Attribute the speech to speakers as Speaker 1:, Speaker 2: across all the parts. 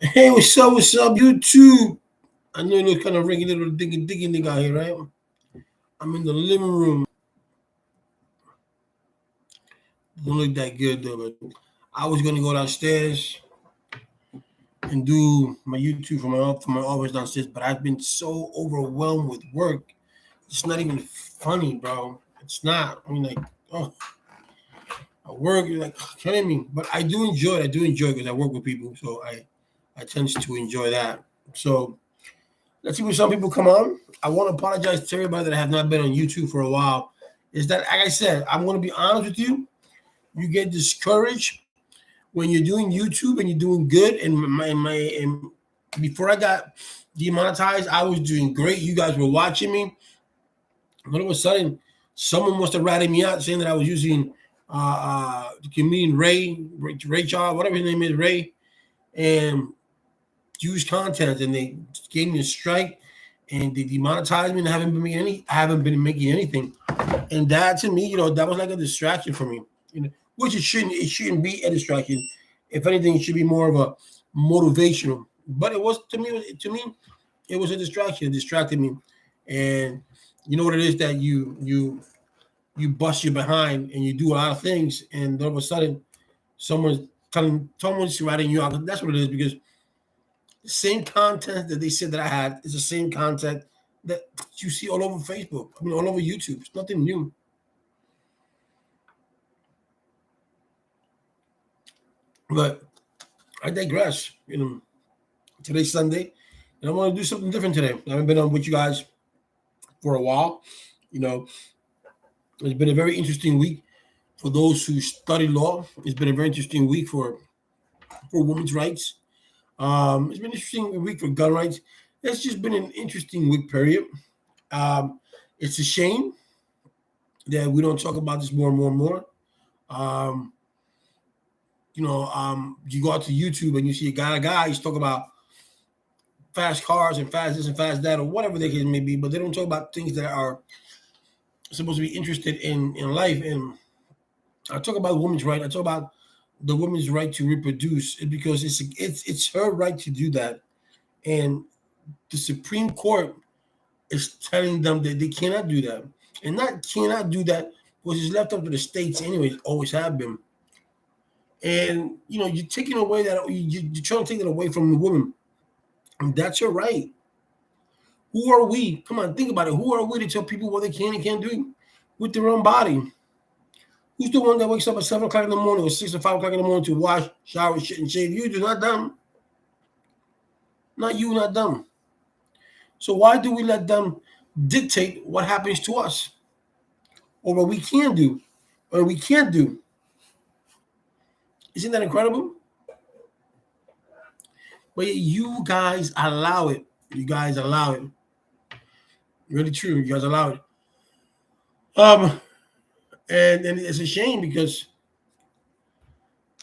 Speaker 1: Hey, what's up, YouTube? I know you look kind of ringy little diggy nigga out here, right? I'm in the living room. Don't look that good though, but I was gonna go downstairs and do my YouTube for my office downstairs, but I've been so overwhelmed with work. It's not even funny, bro. It's not. I mean, like, oh, I work. You're like killing me, but I do enjoy it. I do enjoy it because I work with people, so I tend to enjoy that. So let's see when some people come on. I want to apologize to everybody that have not been on YouTube for a while. Is that, like I said, I'm going to be honest with you. You get discouraged when you're doing YouTube and you're doing good. And before I got demonetized, I was doing great. You guys were watching me. All of a sudden, someone must have ratted me out saying that I was using the comedian Ray Charles, whatever his name is, Ray, and use content, and they gave me a strike, and they demonetized me, and I haven't been making anything, and that to me, that was like a distraction for me, which it shouldn't be a distraction. If anything, it should be more of a motivational. But it was to me, it was a distraction. It distracted me, and you know what it is that you bust your behind and you do a lot of things, and all of a sudden, someone's writing you out. That's what it is because the same content that they said that I had is the same content that you see all over Facebook. I mean, all over YouTube. It's nothing new. But I digress. Today's Sunday, and I want to do something different today. I haven't been on with you guys for a while. You know, it's been a very interesting week for those who study law. It's been a very interesting week for women's rights. It's been an interesting week for gun rights. It's just been an interesting week period. It's a shame that we don't talk about this more and more and more. Um, you go out to YouTube and you see guys talk about fast cars and fast this and fast that or whatever the case may be, but they don't talk about things that are supposed to be interested in life. And I talk about women's right. I talk about the woman's right to reproduce because it's her right to do that, and the Supreme Court is telling them that they cannot do that, and not cannot do that because it's left up to the states anyways. Always have been. And you're taking away you're trying to take it away from the woman. And that's your right. Who are we? Come on, think about it. Who are we to tell people what they can and can't do with their own body? Who's the one that wakes up at 7 o'clock in the morning or 6 or 5 o'clock in the morning to wash, shower, shit, and shave? You do, not them. Not you, not them. So why do we let them dictate what happens to us or what we can do or we can't do? Isn't that incredible? But you guys allow it. You guys allow it. Really true. You guys allow it. And it's a shame because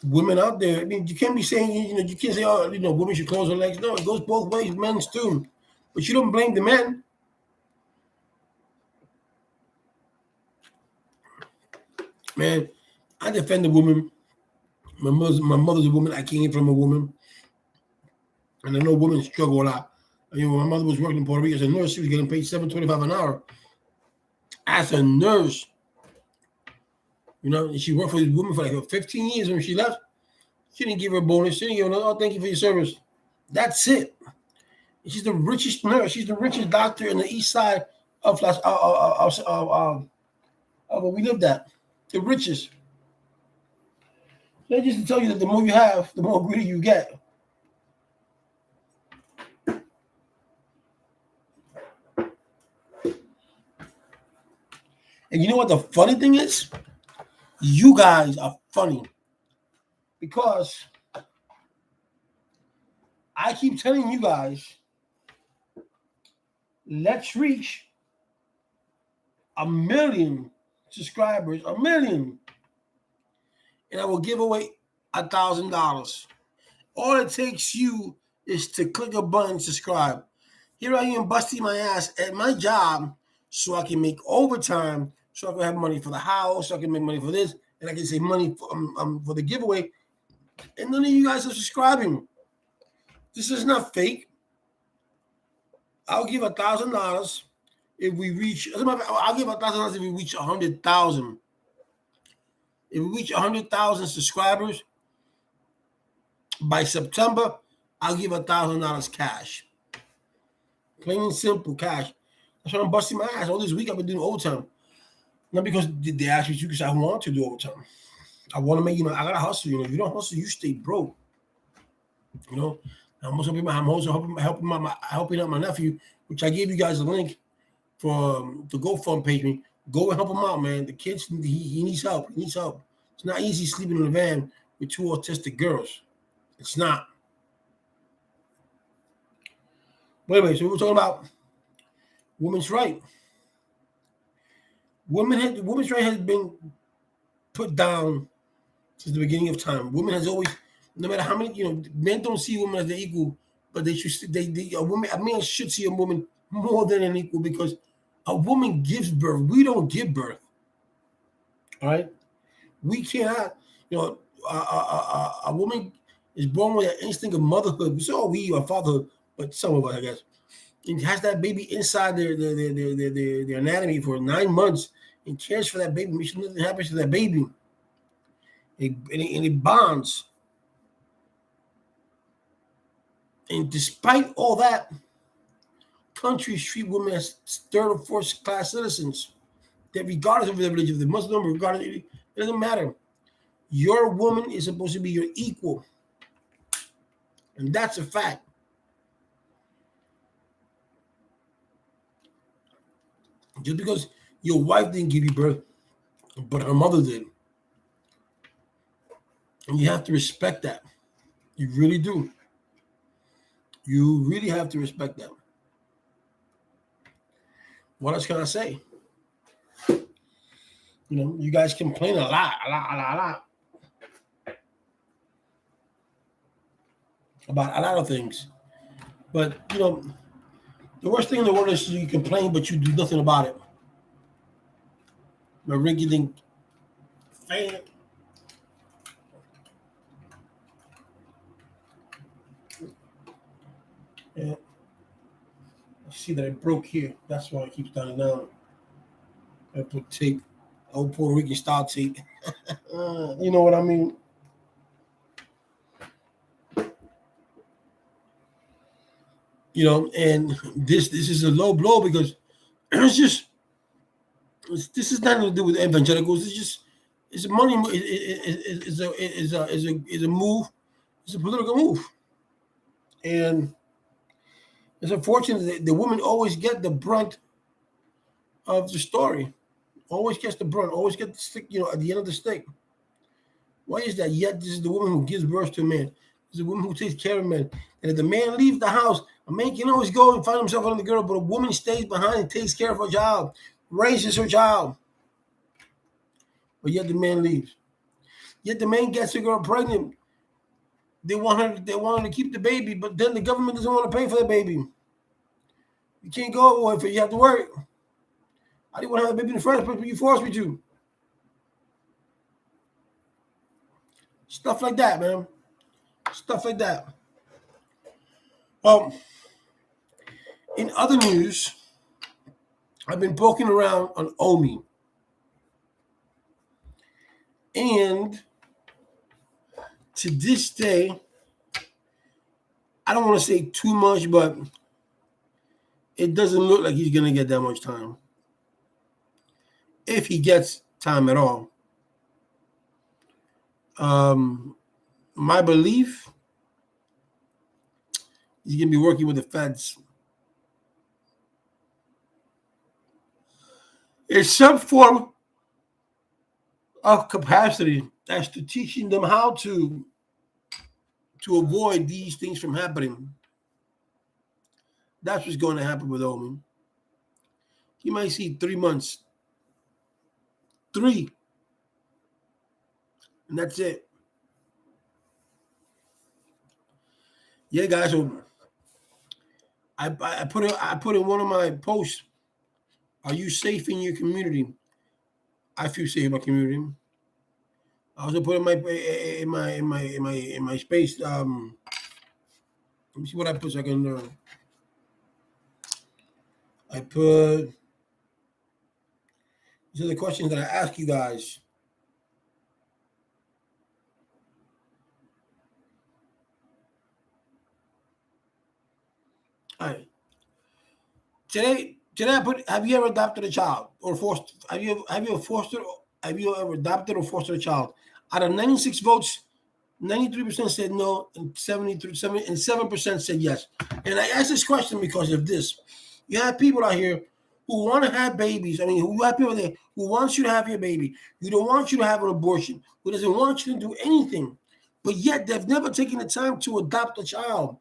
Speaker 1: women out there. I mean, you can't be saying you can't say women should close their legs. No, it goes both ways. Men's too, but you don't blame the men. Man, I defend the woman. My mother's a woman. I came from a woman, and I know women struggle a lot. When my mother was working in Puerto Rico as a nurse, she was getting paid $7.25 an hour as a nurse. And she worked for this woman for like 15 years. When she left, she didn't give her a bonus. She didn't give her, thank you for your service. That's it. She's the richest nurse. She's the richest doctor in the east side of where we lived at. The richest. That's just to tell you that the more you have, the more greedy you get. And you know what the funny thing is? You guys are funny because I keep telling you guys, let's reach 1,000,000 subscribers, 1,000,000, and I will give away $1,000. All it takes you is to click a button, subscribe. Here I am busting my ass at my job so I can make overtime, so I can have money for the house, so I can make money for this, and I can save money for the giveaway. And none of you guys are subscribing. This is not fake. I'll give $1,000 if we reach. As a matter of fact, I'll give $1,000 if we reach 100,000. If we reach 100,000 subscribers by September, I'll give $1,000 cash. Plain and simple cash. That's why I'm busting my ass all this week. I've been doing overtime. Not because they asked me to, because I want to do overtime. I want to make, I gotta hustle. If you don't hustle, you stay broke. I'm also helping out my nephew, which I gave you guys a link for the GoFund page. Me, go and help him out, man. The kids, he needs help. He needs help. It's not easy sleeping in a van with two autistic girls. It's not. But anyway, so we're talking about women's right. Women's right has been put down since the beginning of time. Women has always, no matter how many, men don't see women as their equal, but they should. A man should see a woman more than an equal, because a woman gives birth. We don't give birth. All right, we cannot. A woman is born with an instinct of motherhood. So we are fatherhood, but some of us, I guess, and has that baby inside their anatomy for 9 months and cares for that baby. Make sure nothing happens to that baby. And it bonds. And despite all that, countries treat women as third or fourth class citizens. That regardless of their religion, if they're Muslim, it doesn't matter. Your woman is supposed to be your equal. And that's a fact. Just because your wife didn't give you birth, but her mother did. And you have to respect that. You really do. You really have to respect that. What else can I say? You guys complain a lot about a lot of things. But, the worst thing in the world is you complain, but you do nothing about it. My rinky-dink fan. Yeah. I see that it broke here. That's why it keeps dying down. I put tape, old Puerto Rican style tape. You know what I mean? And this is a low blow, because this is nothing to do with evangelicals. It's a money. It's a move. It's a political move, and it's unfortunate that the women always get the brunt of the story. Always gets the brunt. Always get the stick. At the end of the stick. Why is that? Yet this is the woman who gives birth to a man. This is the woman who takes care of a man. And if the man leaves the house, a man can always go and find himself another girl, but a woman stays behind and takes care of her child, raises her child. But yet the man leaves. Yet the man gets a girl pregnant. They want her to keep the baby, but then the government doesn't want to pay for the baby. You can't go if you have to work. I didn't want to have a baby in the first place, but you forced me to. Stuff like that, man. Stuff like that. In other news, I've been poking around on Omi. And to this day, I don't want to say too much, but it doesn't look like he's going to get that much time. If he gets time at all. My belief, he's going to be working with the feds. It's some form of capacity as to teaching them how to avoid these things from happening. That's what's going to happen with Omi. You might see 3 months. 3. And that's it. Yeah, guys. So I put in one of my posts. Are you safe in your community? I feel safe in my community. I also put in my space. Let me see what I put so I can learn. I put these are the questions that I ask you guys. All right. Today I put, have you ever adopted a child or forced, have you ever adopted or fostered a child? Out of 96 votes, 93% said no, and 7% said yes. And I asked this question because of this. You have people out here who want to have babies. I mean, who have people there who wants you to have your baby. Who don't want you to have an abortion. Who doesn't want you to do anything. But yet they've never taken the time to adopt a child.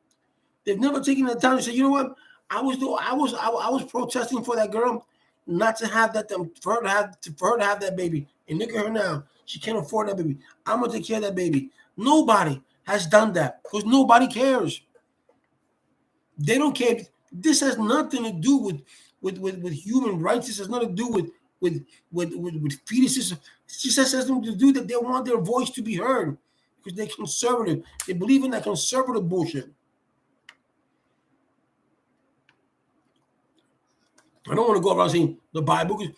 Speaker 1: They've never taken the time to say, you know what? I was protesting for that girl not to have that for her to have that baby. And look at her now. She can't afford that baby. I'm gonna take care of that baby. Nobody has done that because nobody cares. They don't care. This has nothing to do with human rights. This has nothing to do with fetuses. It just has something to do that they want their voice to be heard because they're conservative. They believe in that conservative bullshit. I don't want to go around saying the Bible because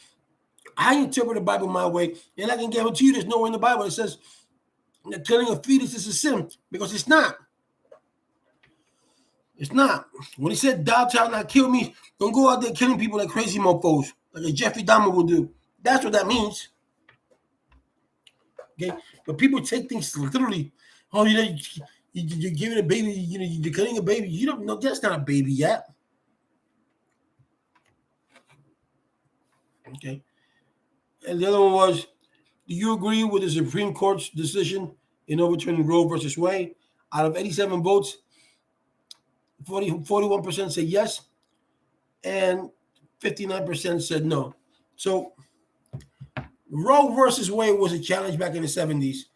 Speaker 1: I interpret the Bible my way, and I can guarantee you there's nowhere in the Bible that says that killing a fetus is a sin because it's not. It's not. When he said, "Thou shalt not kill me," don't go out there killing people like crazy mofos, like a Jeffrey Dahmer will do. That's what that means. Okay, but people take things literally. Oh, you're giving a baby. You're killing a baby. You don't know that's not a baby yet. Okay, and the other one was, do you agree with the Supreme Court's decision in overturning Roe versus Wade? Out of 87 votes, 41% said yes, and 59% said no. So Roe versus Wade was a challenge back in the 70s,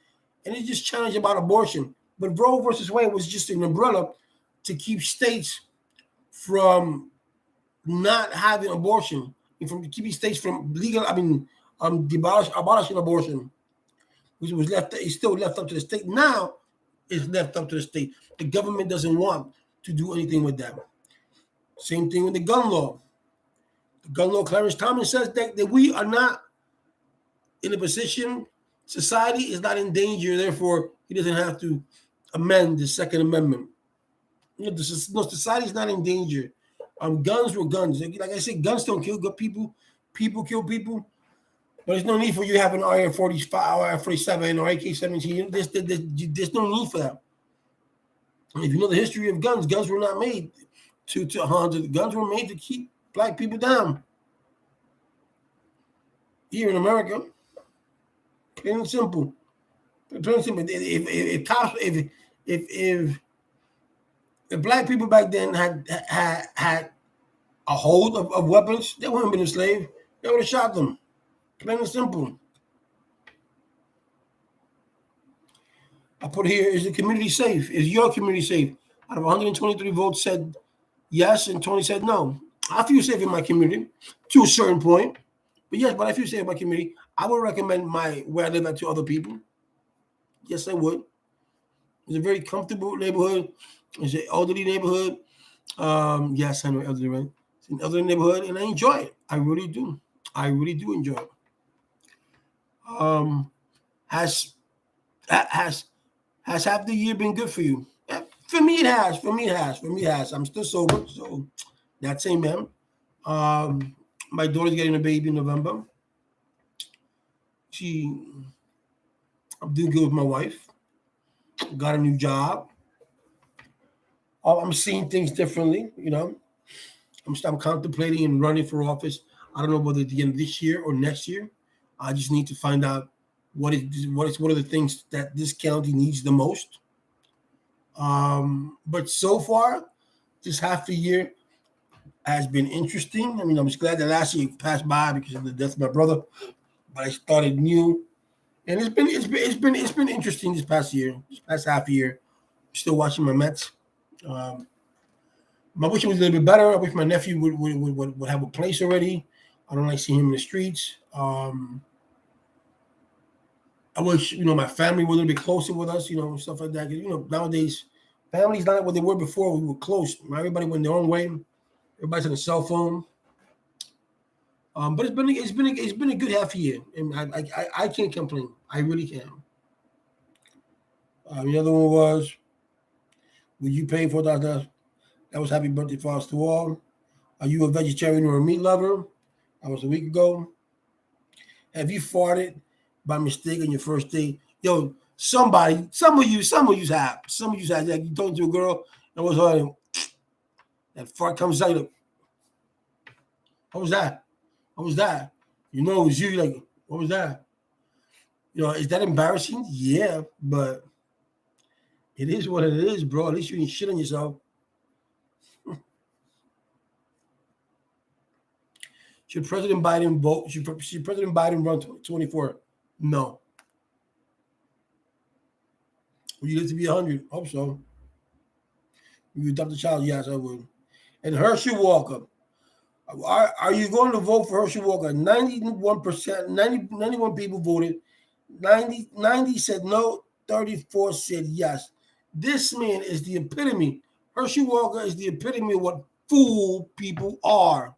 Speaker 1: and it just challenged about abortion. But Roe versus Wade was just an umbrella to keep states from not having abortion, and from keeping states from abolishing abortion, which was left. It's still left up to the state. Now it's left up to the state. The government doesn't want to do anything with that. Same thing with the gun law. The gun law, Clarence Thomas says that we are not in a position, society is not in danger, therefore he doesn't have to amend the Second Amendment. Society is not in danger. Guns were guns. Like I said, guns don't kill good people. People kill people. But there's no need for you to have an AR-45, AR-47, or AK-17. There's no need for that. And if you know the history of guns, guns were not made to hunt. Guns were made to keep black people down. Here in America, plain and simple. Plain and simple. If black people back then had a hold of weapons, they wouldn't have been enslaved. They would have shot them. Plain and simple. I put here, is the community safe? Is your community safe? Out of 123 votes said yes, and 20 said no. I feel safe in my community to a certain point. But yes, but I feel safe in my community. I would recommend where I live at to other people. Yes, I would. It's a very comfortable neighborhood. It's an elderly neighborhood. Yes, I know elderly, right? It's an elderly neighborhood, and I enjoy it. I really do. I really do enjoy it. Has half the year been good for you? Yeah, for me, it has. For me, it has. For me, it has. I'm still sober, so that's amen. My daughter's getting a baby in November. I'm doing good with my wife. Got a new job. I'm seeing things differently. I'm contemplating and running for office. I don't know whether at the end of this year or next year. I just need to find out what are the things that this county needs the most. But so far, this half a year has been interesting. I mean, I'm just glad that last year passed by because of the death of my brother. But I started new, and it's been interesting this past year, this past half year. I'm still watching my Mets. I wish it was a little bit better. I wish my nephew would have a place already. I don't like seeing him in the streets. I wish my family were a little bit closer with us, stuff like that. 'Cause, nowadays Families not like what they were before. We were close. Everybody went their own way. Everybody's on a cell phone. But it's been a good half a year, and I can't complain. I really can't. The other one was, would you pay $4,000? That was happy birthday for us to all. Are you a vegetarian or a meat lover? That was a week ago. Have you farted by mistake on your first date? Yo, somebody, some of you have. Some of you have. Like you talking to a girl and was her, that fart comes out. Like, what was that? What was that? You know, it was you. Like, what was that? Is that embarrassing? Yeah, but it is what it is, bro. At least you didn't shit on yourself. Should President Biden vote? Should President Biden run 2024? No. Would you live to be 100? Hope so. Would you adopt a child? Yes, I would. And Herschel Walker. Are you going to vote for Herschel Walker? 91%, 91 people voted. 90 said no, 34 said yes. This man is the epitome. Herschel Walker is the epitome of what fool people are.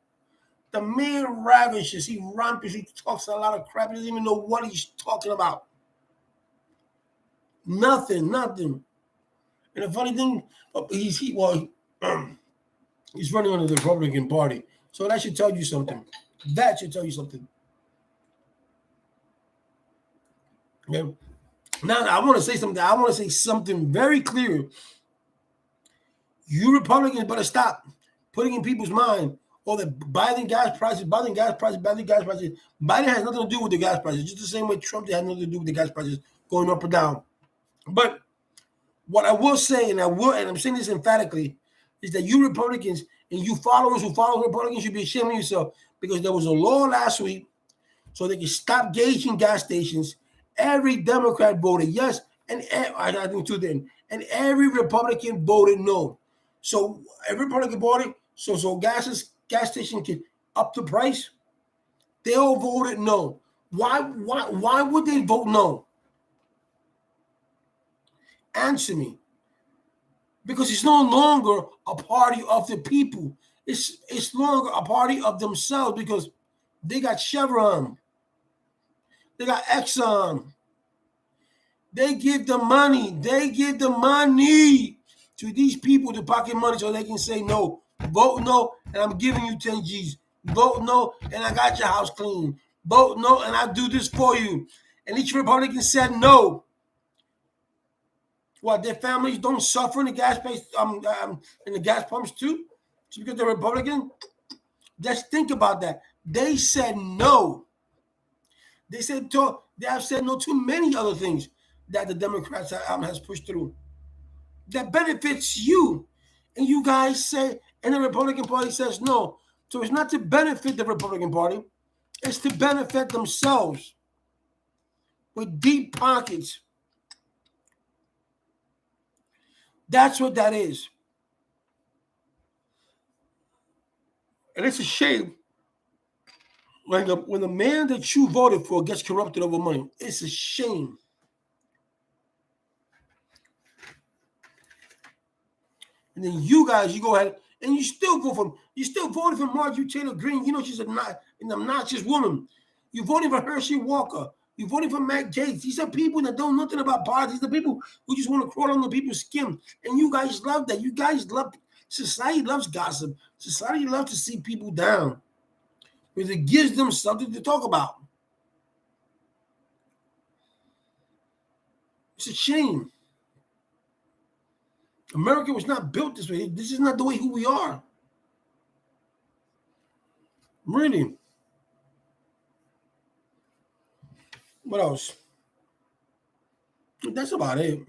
Speaker 1: The man ravishes, he rampage, he talks a lot of crap. He doesn't even know what he's talking about. Nothing. And the funny thing, he's running under the Republican Party. So that should tell you something. Okay. Now I want to say something. I want to say something very clear. You Republicans better stop putting in people's mind, that Biden gas prices. Biden has nothing to do with the gas prices. Just the same way Trump had nothing to do with the gas prices going up or down. But what I will say, and I'm saying this emphatically, is that you Republicans and you followers who follow Republicans should be ashamed of yourself, because there was a law last week so they can stop gauging gas stations. Every Democrat voted yes, and I think two then, and every Republican voted no. So every Republican voted so gas station can up the price. They all voted no. Why would they vote no? Answer me. Because it's no longer a party of the people. It's no longer a party of themselves, because they got Chevron. They got Exxon. They give the money. To these people to pocket money so they can say no. Vote no, and I'm giving you 10 G's. Vote no, and I got your house clean. Vote no, and I do this for you. And each Republican said no. What, their families don't suffer in the gas price, in the gas pumps too? Just because they're Republican? Just think about that. They said no. They have said no to many other things that the Democrats has pushed through that benefits you. And you guys say, and the Republican Party says no. So it's not to benefit the Republican Party. It's to benefit themselves with deep pockets. That's what that is. And it's a shame when the man that you voted for gets corrupted over money. It's a shame. And then you guys, you go ahead and you still voted for Marjorie Taylor Greene. You know she's an obnoxious woman. You voted for Herschel Walker. You voted for Matt Gaetz. These are people that know nothing about politics. These are people who just want to crawl under people's skin. And you guys love that. You guys love, society loves gossip. Society loves to see people down, because it gives them something to talk about. It's a shame. America was not built this way. This is not the way who we are. Really. What else? That's about it.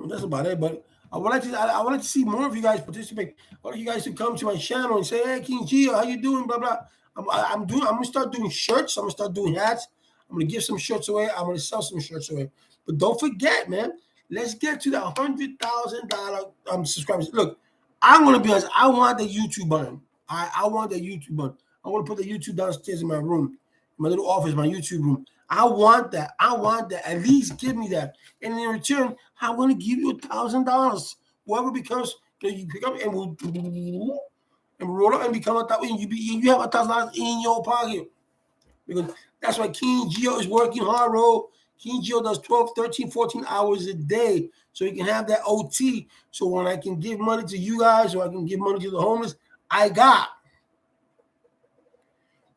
Speaker 1: That's about it. But I would like to see more of you guys participate. I want you guys to come to my channel and say, "Hey, King Gio, how you doing?" Blah blah. I'm gonna start doing shirts. I'm gonna start doing hats. I'm gonna give some shirts away. I'm gonna sell some shirts away. But don't forget, man. Let's get to the $100,000 subscribers. Look, I'm gonna be honest. I want the YouTube button. I want the YouTube button. I want to put the YouTube downstairs in my room. my little office, my YouTube room. I want that. I want that. At least give me that. And in return, I want to give you $1,000. Whoever becomes, you pick up and roll up and become $1,000. You have $1,000 in your pocket. Because that's why King Geo is working hard, bro. King Geo does 12, 13, 14 hours a day. So he can have that OT. So when I can give money to you guys or I can give money to the homeless, I got.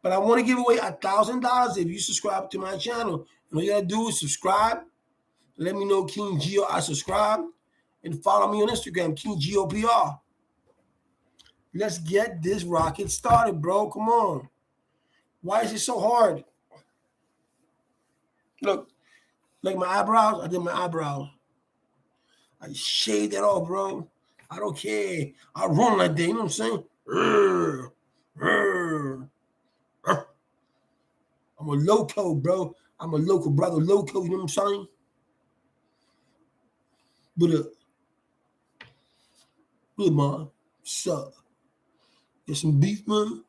Speaker 1: But I want to give away $1,000 if you subscribe to my channel. And all you gotta do is subscribe. Let me know King Geo I subscribe. And follow me on Instagram, King Geo PR. Let's get this rocket started, bro. Come on. Why is it so hard? Look, like my eyebrows, I did my eyebrows. I shaved it off, bro. I don't care. I run like that, you know what I'm saying? I'm a loco, bro. I'm a local brother, loco, you know what I'm saying? But look, man, sup? Get some beef, man.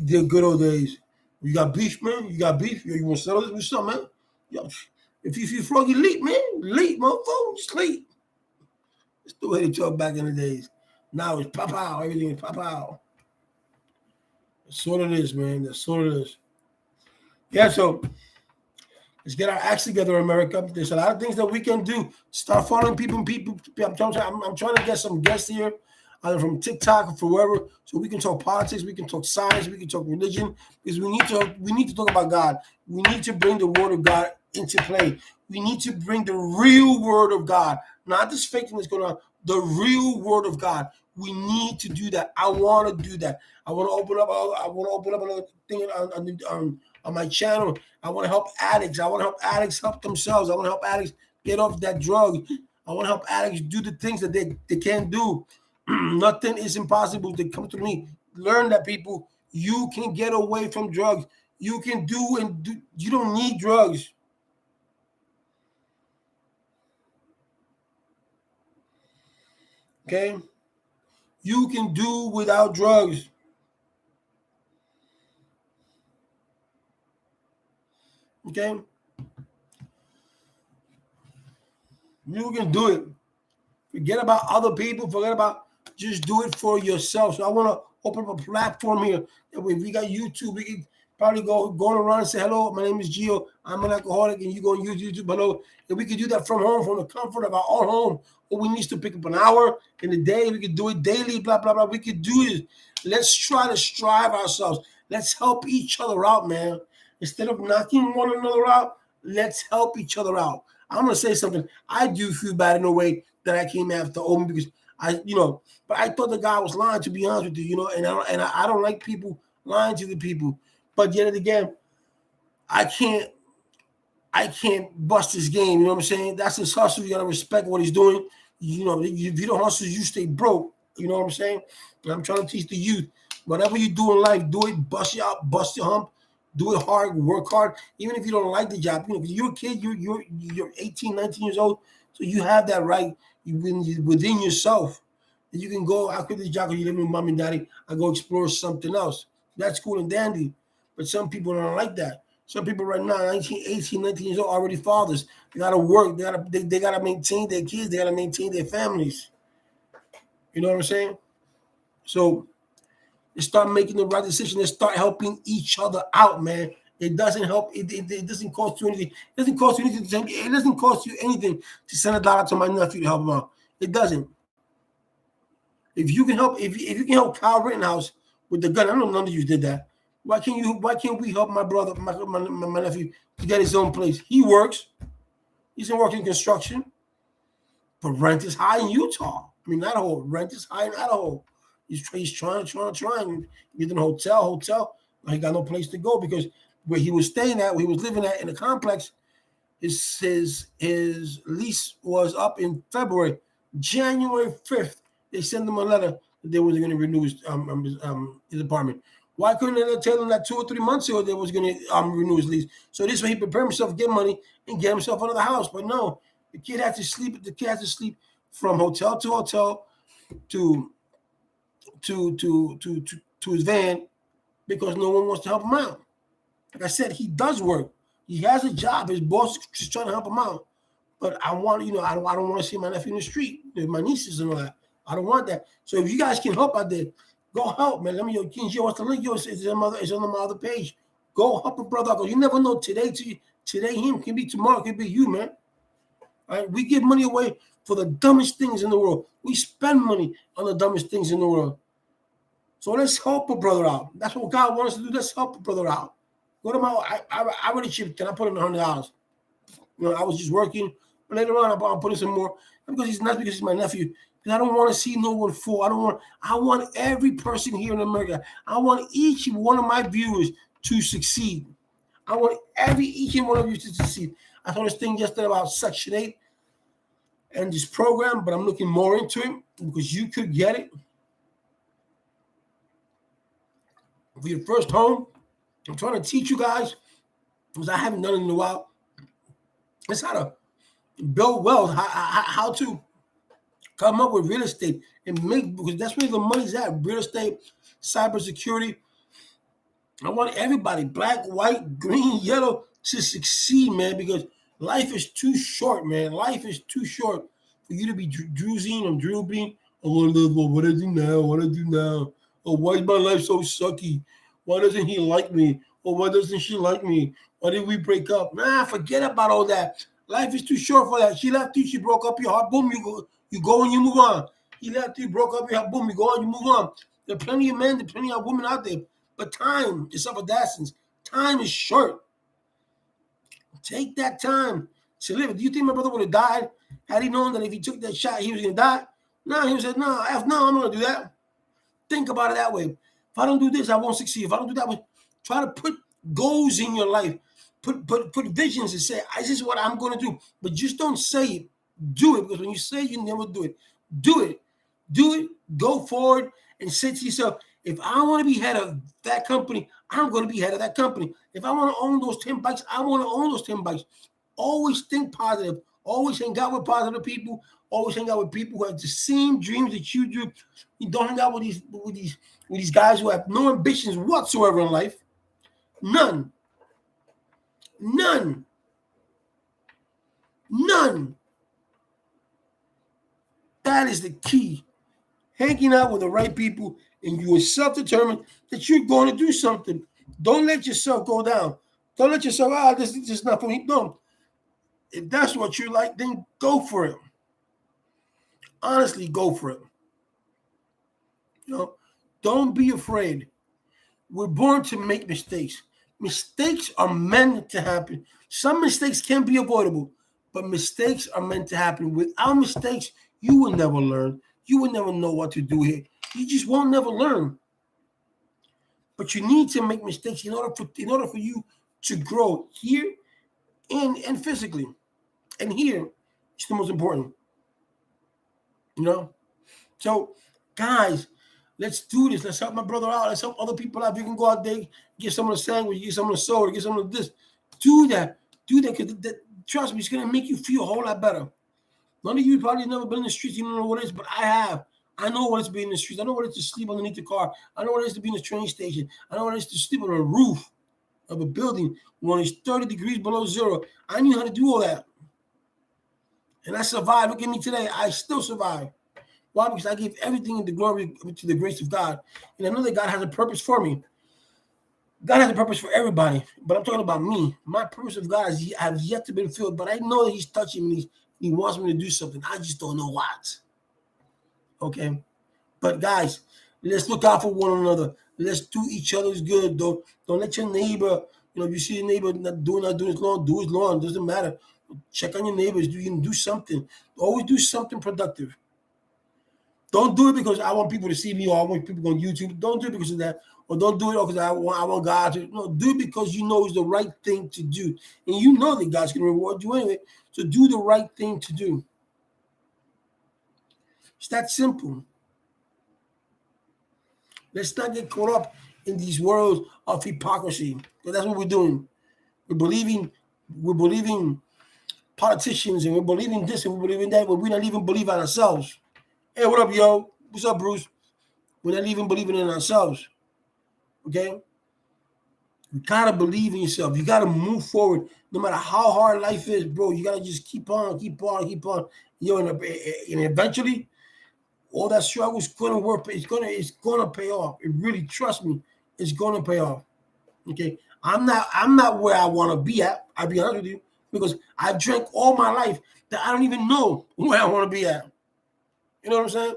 Speaker 1: They're good old days. You got beef, man? You got beef? You want to settle this with something, man? Yo, if you feel froggy, leap, man. Leap, motherfucker. Just leap. That's the way they talk back in the days. Now it's pop out. Everything is pop out. That's what it is, man. That's what it is. Yeah, so let's get our acts together, America. There's a lot of things that we can do. Start following people. I'm trying to get some guests here, either from TikTok or from wherever, so we can talk politics, we can talk science, we can talk religion, because we need to talk about God. We need to bring the word of God into play. We need to bring the real word of God, not this fake thing that's going on. The real word of God. We need to do that. I want to do that. I want to open up another thing on my channel. I want to help addicts. I want to help addicts help themselves. I want to help addicts get off that drug. I want to help addicts do the things that they can't do. Nothing is impossible. They come to me. Learn that, people. You can get away from drugs. You can do. You don't need drugs. Okay? You can do without drugs. Okay? You can do it. Forget about other people. Forget about, just do it for yourself. So I want to open up a platform here. That way, if we got YouTube, we can probably go around and say, hello, my name is Gio. I'm an alcoholic, and you go on YouTube below. And we can do that from home, from the comfort of our own home. Or we need to pick up an hour in a day. We can do it daily, blah, blah, blah. We could do it. Let's try to strive ourselves. Let's help each other out, man. Instead of knocking one another out, let's help each other out. I'm going to say something. I do feel bad in a way that I came after Omen because but I thought the guy was lying, to be honest with you, and I don't like people lying to the people. But yet again, I can't bust his game. You know what I'm saying? That's his hustle. You got to respect what he's doing. If you don't hustle, you stay broke. You know what I'm saying? And I'm trying to teach the youth. Whatever you do in life, do it. Bust you out, bust your hump. Do it hard, work hard. Even if you don't like the job, because you're a kid, you're 18, 19 years old, so you have that right within yourself. That you can go, I quit the job because you live with mom and daddy. I go explore something else. That's cool and dandy. But some people don't like that. Some people right now, 19, 18, 19 years old, already fathers. They gotta work. They gotta maintain their kids. They gotta maintain their families. You know what I'm saying? So they start making the right decision. They start helping each other out, man. It doesn't help. It doesn't cost you anything. It doesn't cost you anything. It doesn't cost you anything to send $1 to my nephew to help him out. It doesn't. If you can help, if you can help Kyle Rittenhouse with the gun, I know none of you did that. Why can't we help my brother, my nephew, to get his own place? He works. He's been working construction, but rent is high in Utah. I mean, Idaho. Rent is high in Idaho. He's trying. Get in a hotel. He got no place to go because where he was staying at, where he was living at in the complex, his lease was up in February. January 5th, they sent him a letter that they was going to renew his apartment. Why couldn't they tell him that 2 or 3 months ago they was going to renew his lease? So this way he prepared himself to get money and get himself another house. But no, the kid had to sleep. The kid had to sleep from hotel to hotel to his van, because no one wants to help him out. Like I said, he does work. He has a job. His boss is just trying to help him out. But I want, I don't want to see my nephew in the street, my nieces and all that. I don't want that. So if you guys can help out there, go help, man. Let me, what's the link? It's on my other page. Go help a brother because you never know today him can be tomorrow, can be you, man. All right, we give money away for the dumbest things in the world. We spend money on the dumbest things in the world. So let's help a brother out. That's what God wants us to do. Let's help a brother out. Go to I already chipped. Can I put in $100? I was just working. But later on, I'll put in some more. Not because he's my nephew. Because I don't want to see no one fall. I want every person here in America. I want each one of my viewers to succeed. I want each and one of you to succeed. I saw this thing yesterday about Section 8 and this program, but I'm looking more into it because you could get it for your first home. I'm trying to teach you guys, because I haven't done it in a while. It's how to build wealth, how to come up with real estate and because that's where the money's at. Real estate, cybersecurity. I want everybody, black, white, green, yellow, to succeed, man, because life is too short, man. Life is too short for you to be droozing or drooping. I want to live, what I do now, what I do now. Oh, why is my life so sucky? Why doesn't he like me? Or why doesn't she like me? Why did we break up? Nah, forget about all that. Life is too short for that. She left you, she broke up your heart, boom, you go and you move on. He left you, broke up your heart, boom, you go on, you move on. There are plenty of men, there are plenty of women out there. But time is of a essence. Time is short. Take that time to live. Do you think my brother would have died had he known that if he took that shot, he was going to die? No, he would have said, no, I'm not going to do that. Think about it that way. If I don't do this, I won't succeed. If I don't do that, try to put goals in your life. Put visions and say, this is what I'm going to do. But just don't say it. Do it. Because when you say it, you never do it. Do it. Do it. Go forward and say to yourself, if I want to be head of that company, I'm going to be head of that company. If I want to own those 10 bikes, I want to own those 10 bikes. Always think positive. Always hang out with positive people. Always hang out with people who have the same dreams that you do. You don't hang out with these guys who have no ambitions whatsoever in life. None. None. None. That is the key. Hanging out with the right people, and you are self-determined that you're going to do something. Don't let yourself go down. Don't let yourself, this is not for me. No. If that's what you like, then go for it. Honestly, go for it. Don't be afraid. We're born to make mistakes. Mistakes are meant to happen. Some mistakes can be avoidable, but mistakes are meant to happen. Without mistakes, you will never learn. You will never know what to do here. You just won't never learn. But you need to make mistakes in order for you to grow here and physically. And here, it's the most important. So, guys, let's do this. Let's help my brother out. Let's help other people out. If you can go out there, get someone a sandwich, get someone a soda, get someone this. Do that. Do that because trust me, it's going to make you feel a whole lot better. None of you probably never been in the streets. You don't know what it is, but I have. I know what it's being in the streets. I know what it is to sleep underneath the car. I know what it is to be in the train station. I know what it is to sleep on a roof of a building when it's 30 degrees below zero. I knew how to do all that. And I survived. Look at me today. I still survive. Why? Because I gave everything in the glory to the grace of God. And I know that God has a purpose for me. God has a purpose for everybody. But I'm talking about me. My purpose of God has yet to be fulfilled. But I know that he's touching me. He wants me to do something. I just don't know what. Okay? But guys, let's look out for one another. Let's do each other's good. Don't let your neighbor, if you see your neighbor not doing his lawn, do his lawn. It doesn't matter. Check on your neighbors. You can do something. Always do something productive. Don't do it because I want people to see me or I want people on YouTube. Don't do it because of that. Or don't do it because I want God to. No, do it because you know it's the right thing to do. And you know that God's going to reward you anyway. So do the right thing to do. It's that simple. Let's not get caught up in these worlds of hypocrisy. Because that's what we're doing. We're believing politicians and we're believing this and we're believing that, but we don't even believe in ourselves. Hey, what up, yo? What's up, Bruce? We're not even believing in ourselves. Okay? You gotta believe in yourself. You gotta move forward, no matter how hard life is, bro. You gotta just keep on, keep on, keep on. And eventually, all that struggle is gonna work. It's gonna pay off. It really, trust me, it's gonna pay off. Okay, I'm not where I want to be at. I'll be honest with you, because I've drank all my life that I don't even know where I want to be at. You know what I'm saying?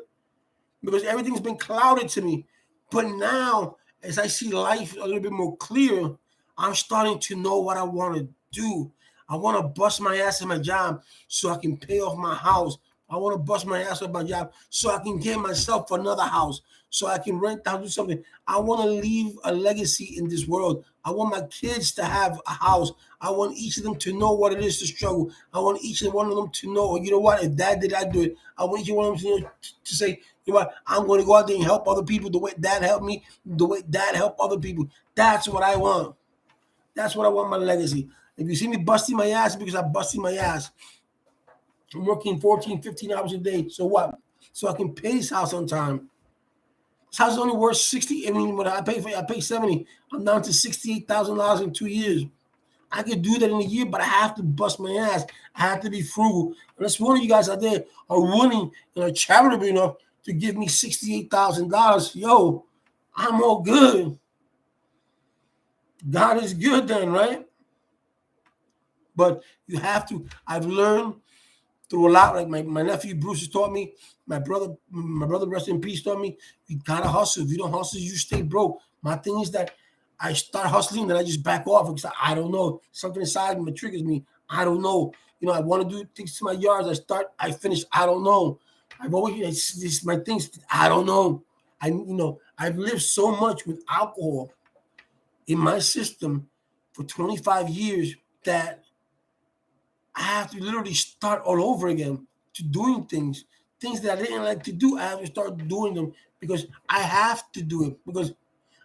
Speaker 1: Because everything's been clouded to me. But now, as I see life a little bit more clear, I'm starting to know what I want to do. I want to bust my ass in my job so I can pay off my house. I want to bust my ass at my job so I can get myself another house, so I can rent out, do something. I want to leave a legacy in this world. I want my kids to have a house. I want each of them to know what it is to struggle. I want each and one of them to know, you know what, if dad did, I do it. I want each one of them to say, you know what, I'm going to go out there and help other people the way dad helped me, the way dad helped other people. That's what I want. That's what I want my legacy. If you see me busting my ass, because I'm busting my ass. I'm working 14, 15 hours a day. So what? So I can pay this house on time. This house is only worth 60. I mean, when I pay 70. I'm down to $68,000 in 2 years. I could do that in a year, but I have to bust my ass. I have to be frugal. Unless one of you guys out there are willing and are charitable enough to give me $68,000, yo, I'm all good. God is good then, right? But you have to. I've learned through a lot. Like my nephew Bruce has taught me. My brother, rest in peace, taught me. You gotta hustle. If you don't hustle, you stay broke. My thing is that I start hustling, then I just back off because I don't know. Something inside me triggers me. I don't know. I want to do things to my yards. I finish. I don't know. I've always it's my things. I don't know. I've lived so much with alcohol in my system for 25 years that I have to literally start all over again to doing things that I didn't like to do. I have to start doing them because I have to do it because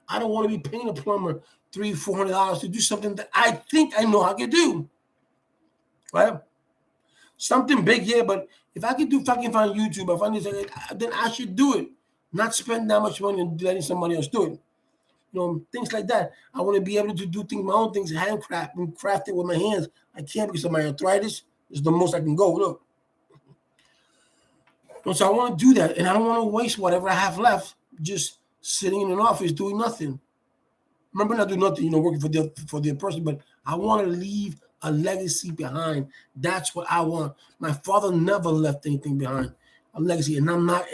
Speaker 1: I don't want to be paying a plumber $300-400 to do something that I think I know I can do. Right? Something big, yeah, but if I can find YouTube, if I need to, then I should do it. Not spend that much money on letting somebody else do it. Things like that. I want to be able to do things, my own things, handcraft and craft it with my hands. I can't because of my arthritis. It's the most I can go. Look. So I want to do that, and I don't want to waste whatever I have left just sitting in an office doing nothing. Remember, not doing nothing, working for the person, but I want to leave a legacy behind. That's what I want. My father never left anything behind, a legacy, and I'm not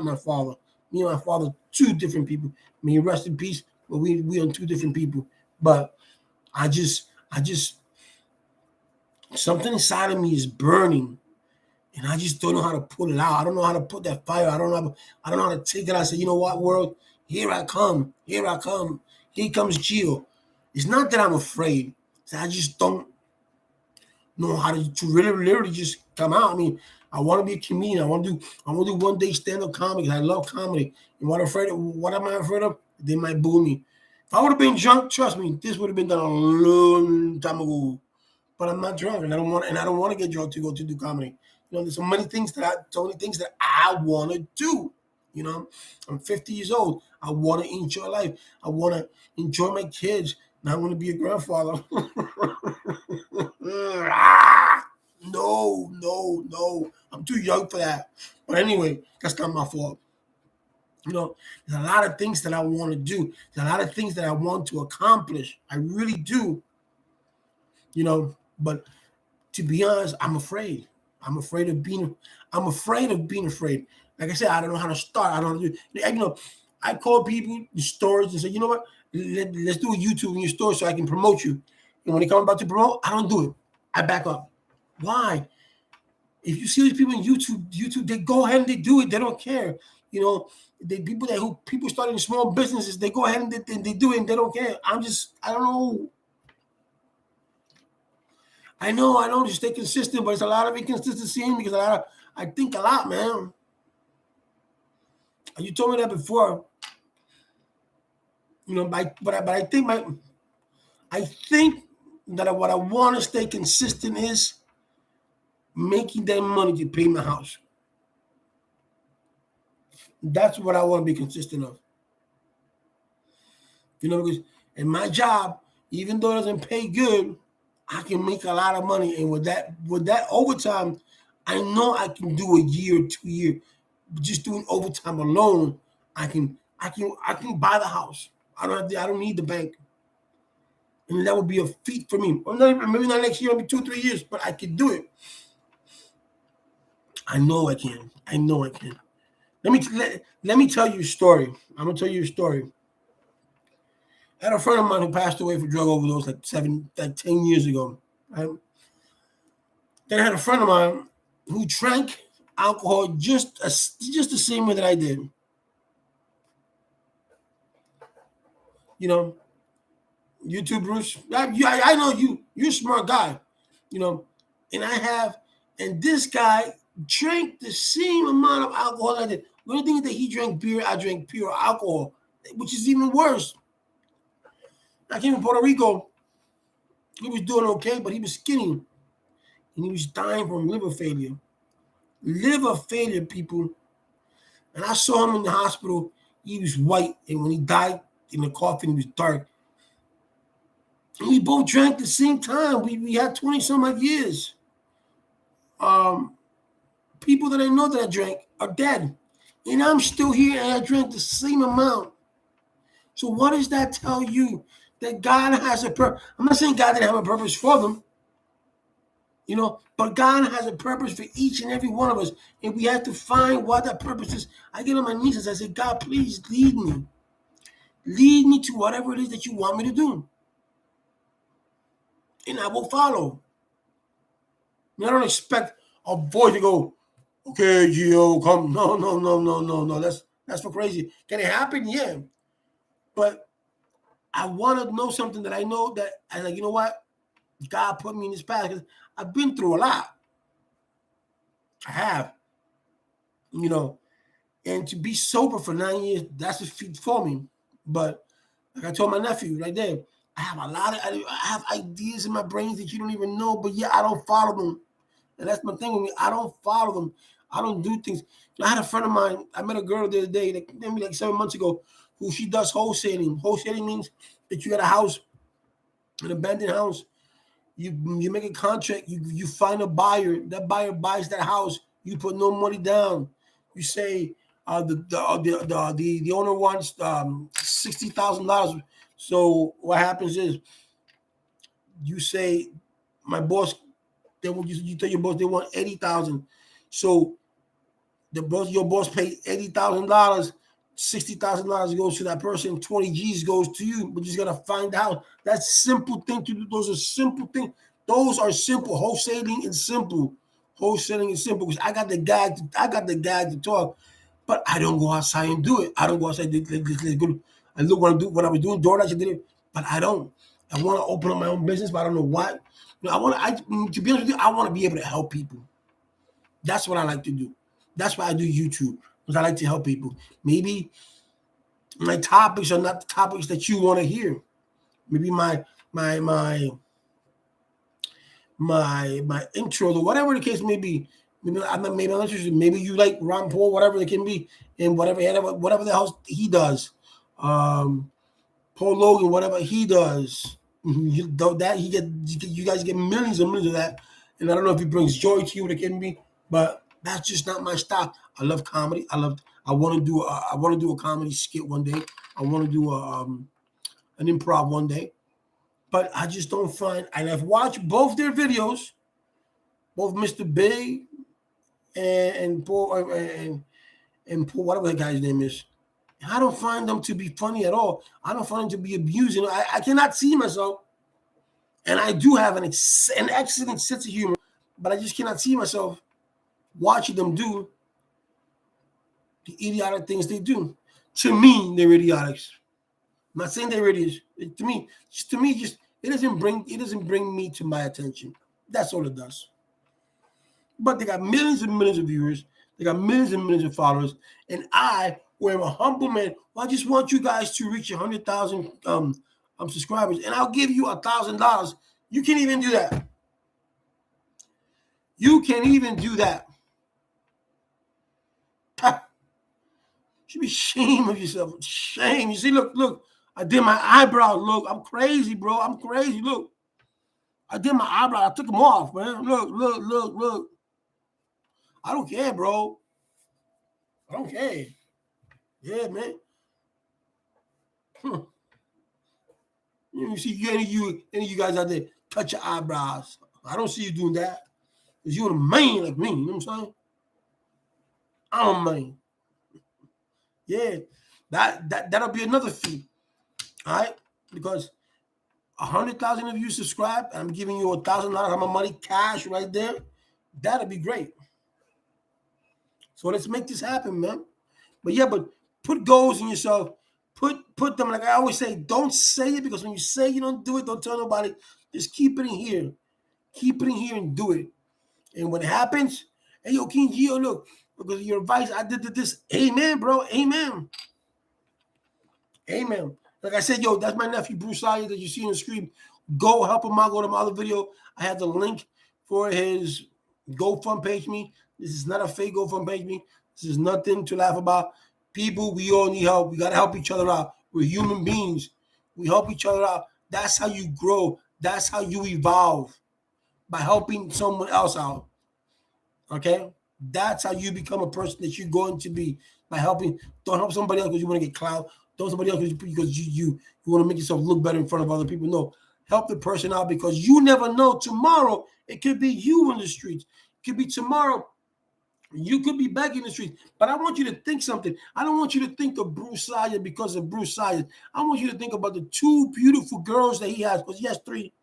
Speaker 1: my father. Me and my father, two different people. May he rest in peace, but we are two different people. But I just something inside of me is burning, and I just don't know how to put it out. I don't know how to put that fire. I don't know how to take it. I say, you know what, world, here I come. Here I come. Here comes Gio. It's not that I'm afraid. It's that I just don't know how to really literally just come out. I mean, I want to be a comedian. I want to do one day stand-up comedy. I love comedy. And what am I afraid of? They might boo me. If I would have been drunk, trust me, this would have been done a long time ago. But I'm not drunk, and I don't want to get drunk to go to do comedy. There's so many things that I want to do. I'm 50 years old. I want to enjoy life. I want to enjoy my kids. Now I want to be a grandfather. No, no, no. I'm too young for that. But anyway, that's not my fault. There's a lot of things that I want to do. There's a lot of things that I want to accomplish. I really do. But to be honest, I'm afraid. I'm afraid of being. I'm afraid of being afraid. Like I said, I don't know how to start. I don't know how to do. I call people the stores and say, you know what? Let's do a YouTube in your store so I can promote you. And when they come about to promote, I don't do it. I back up. Why? If you see these people in YouTube, they go ahead and they do it. They don't care. The people starting small businesses, they go ahead and they do it and they don't care. I don't know. I know, just stay consistent, but it's a lot of inconsistency in me because I think a lot, man. You told me that before, but I think that what I want to stay consistent is making that money to pay my house. That's what I want to be consistent of. Because And my job, even though it doesn't pay good, I can make a lot of money. And with that overtime, I know I can do a year or 2 years. Just doing overtime alone, I can buy the house. I don't need the bank. And that would be a feat for me. Or maybe not next year, maybe 2 3 years, but I can do it. I know I can. I know I can. Let me tell you a story. I'm gonna tell you a story. I had a friend of mine who passed away for drug overdose like 10 years ago. Right? Then I had a friend of mine who drank alcohol just the same way that I did. You know, you too, Bruce. I know you. You're a smart guy. You know, and and this guy drank the same amount of alcohol I did. The only thing is that he drank beer, I drank pure alcohol, which is even worse. I came from Puerto Rico. He was doing okay, but he was skinny, and he was dying from liver failure. Liver failure, people. And I saw him in the hospital. He was white, and when he died in the coffin, he was dark. And we both drank at the same time. We had 20 some odd years. Um, People that I know that I drank are dead. And I'm still here and I drank the same amount. So what does that tell you? That God has a purpose. I'm not saying God didn't have a purpose for them, but God has a purpose for each and every one of us. And we have to find what that purpose is. I get on my knees and I say, God, please lead me. Lead me to whatever it is that you want me to do. And I will follow. I don't expect a voice to go, okay, Gio, come. No, no, no, no, no, no. That's for crazy. Can it happen? Yeah. But I want to know something that I know that I like, you know what? God put me in this path because I've been through a lot. I have. And to be sober for 9 years, that's a feat for me. But like I told my nephew right there, I have ideas in my brains that you don't even know, but yeah, I don't follow them. And that's my thing with me. I don't follow them. I don't do things. I had a friend of mine. I met a girl the other day, maybe like 7 months ago, who she does wholesaling. Wholesaling means that you get a house, an abandoned house. You make a contract. You find a buyer. That buyer buys that house. You put no money down. You say the owner wants $60,000. So what happens is you say my boss. You tell your boss they want 80,000. So your boss paid $80,000. $60,000 goes to that person. 20 G's goes to you. But you just gotta find out. That's simple thing to do. Those are simple things. Those are simple. Wholesaling is simple. Wholesaling is simple because I got the guy to talk, but I don't go outside and do it. I don't go outside. Let's go. I look what I was doing. DoorDash, I did it, but I don't. I want to open up my own business, but I don't know what. To be honest with you, I want to be able to help people. That's what I like to do. That's why I do YouTube, because I like to help people. Maybe my topics are not the topics that you want to hear. Maybe my intro or whatever the case may be. Maybe I'm not interested. Maybe you like Ron Paul, whatever it can be, and whatever the hell he does. Paul Logan, whatever he does. You guys get millions and millions of that. And I don't know if he brings joy to you, what it can be, but that's just not my style. I love comedy. I want to do a comedy skit one day. I want to do an improv one day. But I just don't find. And I've watched both their videos, both Mr. Big and Paul and Paul, whatever the guy's name is. I don't find them to be funny at all. I don't find them to be abusing. I cannot see myself. And I do have an excellent sense of humor, but I just cannot see myself watching them do the idiotic things they do. To me, they're idiotics. I'm not saying they're idiots. To me, it doesn't bring me to my attention. That's all it does. But they got millions and millions of viewers. They got millions and millions of followers. And I, who am a humble man, I just want you guys to reach 100,000 subscribers, and I'll give you $1,000. You can't even do that. You can't even do that. You should be ashamed of yourself. Shame. You see, look. I did my eyebrows. Look, I'm crazy, bro. I'm crazy. Look, I did my eyebrows. I took them off, man. Look, look, look, look. I don't care, bro. I don't care. Yeah, man. You see any of you guys out there touch your eyebrows. I don't see you doing that. Because you're a man like me. You know what I'm saying? I'm a man. Yeah. That'll be another fee. All right? Because 100,000 of you subscribe, and I'm giving you $1,000 of my money cash right there. That'll be great. So let's make this happen, man. But yeah, but put goals in yourself. Put them, like I always say, don't say it, because when you say you don't do it, don't tell nobody. Just keep it in here. Keep it in here and do it. And when it happens, hey, yo, King Gio, look, because of your advice, I did this. Amen, bro. Amen. Amen. Like I said, yo, that's my nephew, Bruce Sire, that you see on the screen. Go help him out. Go to my other video. I have the link for his GoFund page me. This is not a fake GoFund page me. This is nothing to laugh about. People, we all need help. We got to help each other out. We're human beings. We help each other out. That's how you grow. That's how you evolve, by helping someone else out. Okay? That's how you become a person that you're going to be, by helping. Don't help somebody else because you want to get clout. Don't help somebody else because you want to make yourself look better in front of other people. No. Help the person out, because you never know. Tomorrow, it could be you in the streets. It could be tomorrow. You could be back in the streets. But I want you to think something. I don't want you to think of Bruce Sire because of Bruce Sire. I want you to think about the two beautiful girls that he has, because he has three.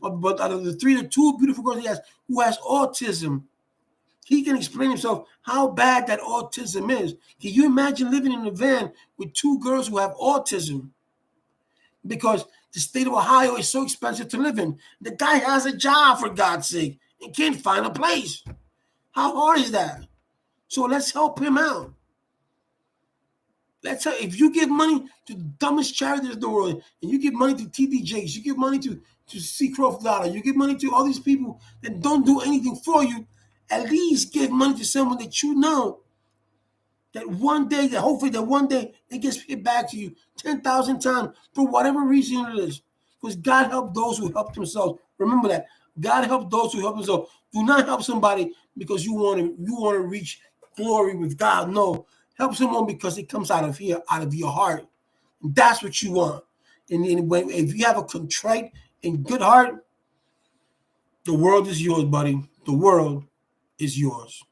Speaker 1: But out of the three, the two beautiful girls he has who has autism. He can explain himself how bad that autism is. Can you imagine living in a van with two girls who have autism? Because the state of Ohio is so expensive to live in. The guy has a job, for God's sake, and can't find a place. How hard is that? So let's help him out. If you give money to the dumbest charities in the world, and you give money to TD Jakes, you give money to C. Crawford Dollar, you give money to all these people that don't do anything for you, at least give money to someone that you know that one day, that hopefully that one day it gets paid back to you 10,000 times for whatever reason it is. Because God helped those who helped themselves. Remember that. God helped those who help themselves. Do not help somebody because you want to reach glory with God. No. Help someone because it comes out of here, out of your heart. That's what you want. And if you have a contrite and good heart, the world is yours, buddy. The world is yours.